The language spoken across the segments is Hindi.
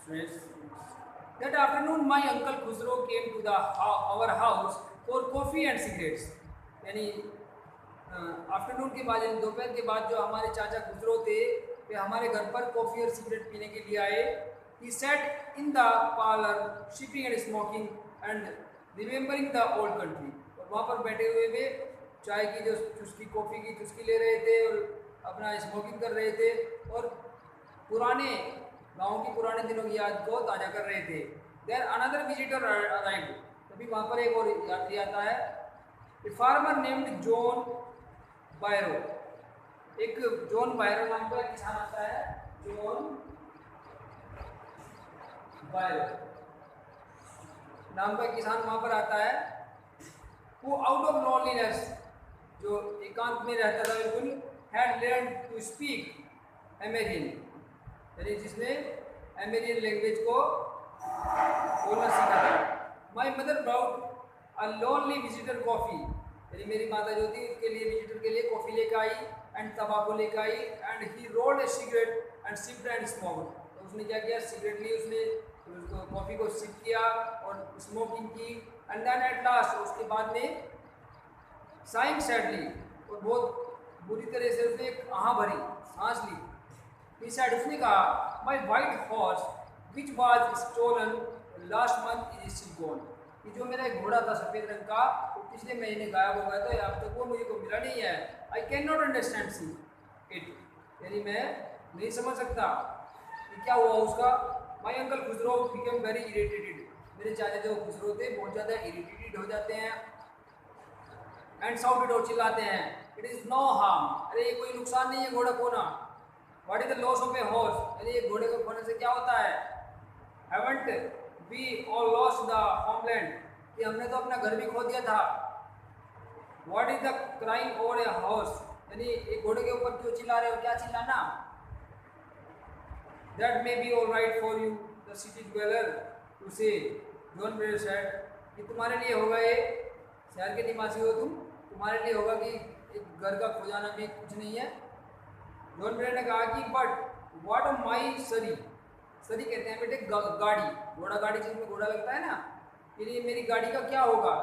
Stress. That afternoon, my uncle Khusro came to our house for coffee and cigarettes. यानी आफ्टरनून के बाद यानी दोपहर के बाद जो हमारे चाचा खुसरो थे वे हमारे घर पर कॉफ़ी और सिगरेट पीने के लिए आए. He sat in the parlor, sipping and smoking and remembering the old country. और वहाँ पर बैठे हुए वे चाय की जो चुस्की, कॉफ़ी की चुस्की ले रहे थे और अपना स्मोकिंग कर रहे थे और पुराने गाँव की पुराने दिनों की याद को ताज़ा कर रहे थे. Then another visitor arrived. तभी वहाँ पर एक और यात्री आता है. A farmer named John Byro. एक जॉन बायरो नाम का किसान आता है. जॉन बायरो नाम का किसान वहाँ पर आता है. Who out of loneliness, जो एकांत में रहता था बिल्कुल, had learned to speak Amerindian, यानी जिसने अमेरियन लैंग्वेज को बोलना सीखा था. My mother brought a lonely visitor coffee, यानी मेरी माता जो थी उसके लिए विजिटर के लिए कॉफ़ी लेकर आई एंड तंबाकू लेकर आई. And he rolled a cigarette and sipped and smoked. तो उसने क्या किया, सिगरेट ली उसने, उसको कॉफ़ी को सिप किया और स्मोकिंग की. एंड देन एट लास्ट उसके बाद में साइंग सैडली, और बहुत बुरी तरह से उसने एक आह भरी सांस ली. He said, उसने कहा, my white horse which was stolen last month is still gone. कि जो मेरा एक घोड़ा था सफ़ेद रंग का वो पिछले महीने गायब हो गया था, अब तक वो मुझे को मिला नहीं है. I cannot understand it, यानी मैं नहीं समझ सकता कि क्या हुआ उसका. My uncle Khusro became very irritated. मेरे चाचा जो खुसरो थे बहुत ज़्यादा इरिटेटेड हो जाते हैं. एंड shouted और चिल्लाते हैं, it is no harm, अरे ये कोई नुकसान नहीं है घोड़ा खोना. What is the loss of a horse, यानी ये घोड़े को खोने से क्या होता है. Haven't we all lost the homeland, कि हमने तो अपना घर भी खो दिया था. What is the crying over a horse, यानी एक घोड़े के ऊपर क्यों चिल्ला रहे हो, क्या चिल्लाना. That may be all right for you, the city dweller, to say. John Blair said, कि तुम्हारे लिए होगा ये, शहर के निवासी हो तुम, तुम्हारे लिए होगा कि एक घर का खो जाना भी कुछ नहीं है. जॉन ब्रेयर ने कहा कि बट व्हाट ऑफ माई सरी, सरी कहते हैं बेटे गाड़ी, घोड़ा गाड़ी जिसमें घोड़ा लगता है ना, ये मेरी गाड़ी का क्या होगा.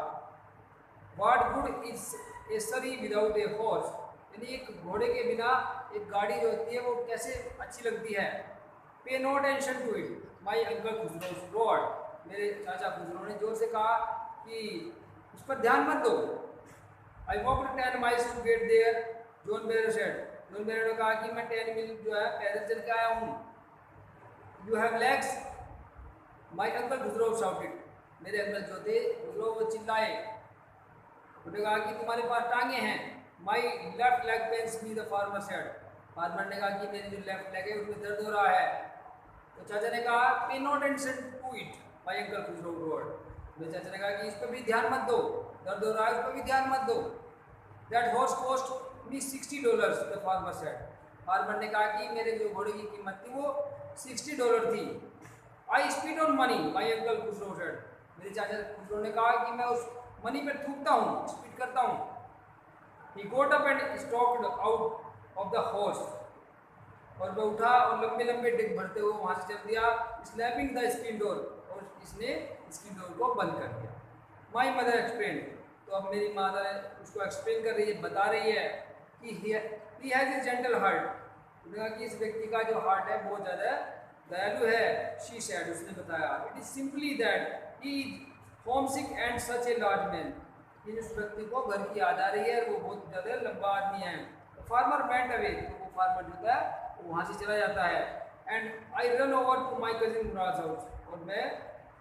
व्हाट गुड इज ए सरी विदाउट ए हॉर्स, यानी एक घोड़े के बिना एक गाड़ी जो होती है वो कैसे अच्छी लगती है. Pay no attention to it, my uncle Khusro road, मेरे चाचा खुसरो ने जोर से कहा कि उस पर ध्यान मत दो. I walk 10 miles to get there, John Breyer said. John Breyer ने कहा कि मैं 10 मील जो है पैदल चल के आया हूँ. You have legs, my uncle Khusro shouted, मेरे अंकल जो थे खुसरो वो चिल्लाए. उन्होंने कहा कि तुम्हारे पास टांगे हैं. My left leg pens me, the farmer said. Farmer ने कहा कि मेरी जो लेफ्ट लेग है उसमें दर्द हो रहा है. तो चाचा ने कहा pay not attention to it, my uncle Khusro road. मेरे चाचा ने कहा कि इस पर भी ध्यान मत दो, दर्द हो रहा है उस पर भी ध्यान मत दो. That horse cost me $60, the farmer said. Farmer ने कहा कि मेरे जो घोड़े की कीमत थी वो $60 थी. I speed on money, my uncle Khusro said. मेरे चाचा खुसरो ने कहा कि मैं उस मनी पर थूकता हूँ, स्पीड करता हूँ. He got up and stalked out of the horse, और मैं उठा और लंबे लंबे डिग भरते हुए वहाँ से चल दिया. स्लैपिंग द स्क्रीन डोर, और इसने स्क्रीन डोर को बंद कर दिया. माई मदर एक्सप्लेन, तो अब मेरी माता उसको एक्सप्लेन कर रही है, बता रही है कि he has a gentle heart. उन्होंने कहा कि इस व्यक्ति का जो हार्ट है बहुत ज़्यादा दयालु है. शी सैड, उसने बताया. It is simply that he is homesick and such a large man, कि उस व्यक्ति को घर की याद आ रही है और वो बहुत ज़्यादा लंबा आदमी है. फार्मर वेंट अवे, तो वो फार्मर जो था वो वहाँ से चला जाता है. And I run over to my cousin Murad house, और मैं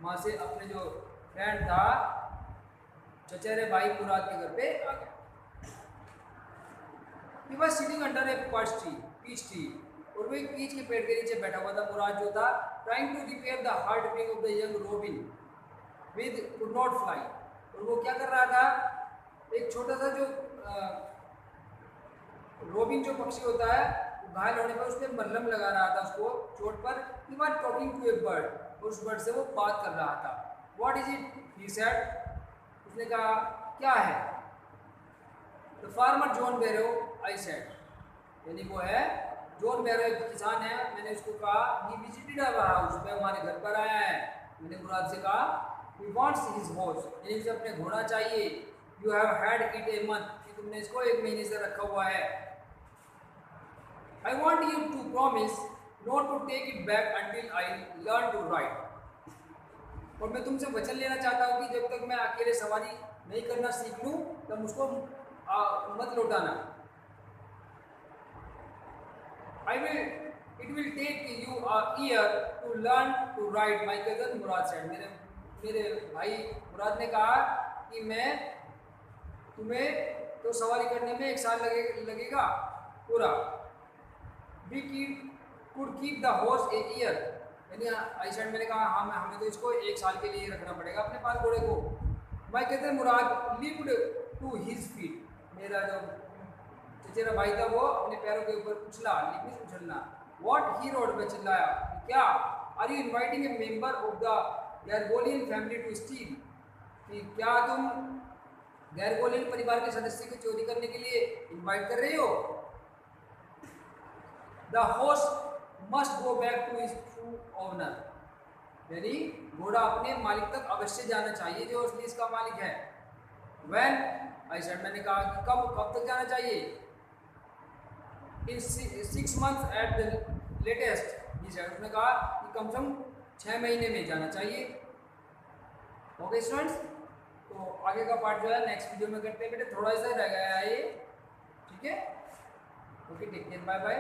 वहाँ से अपने जो फ्रेंड था चचेरे भाई मुराद के घर पे आ गया. He was sitting under a peach tree, और वो एक पीच के पेड़ के नीचे बैठा हुआ था मुराद जो था. Trying to repair the heart beat of the young robin with could not fly, और वो क्या कर रहा था, एक छोटा सा जो रोबिन जो पक्षी होता है वो घायल होने पर उस पर मलहम लगा रहा था उसको चोट पर. He was talking to a bird, और उस बर्ड से वो बात कर रहा था. What is it, he said. उसने कहा क्या है. The farmer John Barrow, I said, यानी वो है जॉन बेरो एक किसान है, मैंने उसको कहा ही विजिटेड आवर हाउस, वह हमारे घर पर आया है। मैंने मुराद से कहा ही वांट्स हिज हॉर्स, यानी उसे अपने घोड़ा चाहिए। You have had it a month, कि तुमने इसको एक महीने से रखा हुआ है। I want you to promise not to take it back until I learn to ride, और मैं तुमसे वचन लेना चाहता हूँ कि जब तक मैं अकेले सवारी नहीं करना सीख लूँ तब मुझको मत लौटाना। I will, it will take you a year to learn to ride, my cousin Murad said, मेरे भाई मुराद ने कहा कि मैं तुम्हें तो सवारी करने में 1 साल लगेगा पूरा। We could keep the horse a year, यानी आई सेड, मैंने कहा हाँ हमें तो इसको 1 साल के लिए रखना पड़ेगा अपने पास घोड़े को। My cousin Murad leaped to his feet, मेरा जो चचेरा भाई था वो अपने पैरों के ऊपर उछला, लेकिन उछलना। What he roared, में चिल्लाया, क्या are you inviting a member of the Gargolian family to steal, कि क्या तुम गैरगोलियन परिवार के सदस्य को चोरी करने के लिए इनवाइट कर रहे हो। The horse must go back to his true owner, यानी घोड़ा अपने मालिक तक अवश्य जाना चाहिए जो असली इसका मालिक है। When आई सेड, मैंने कहा कि कब तक जाना चाहिए। इन 6 months एट द लेटेस्ट, उसने कहा कि कम से कम 6 महीने में जाना चाहिए। ओके स्टूडेंट्स, तो आगे का पार्ट जो है नेक्स्ट वीडियो में करते हैं बेटे, थोड़ा सा रह गया है ये, ठीक है। Okay, take care, bye bye.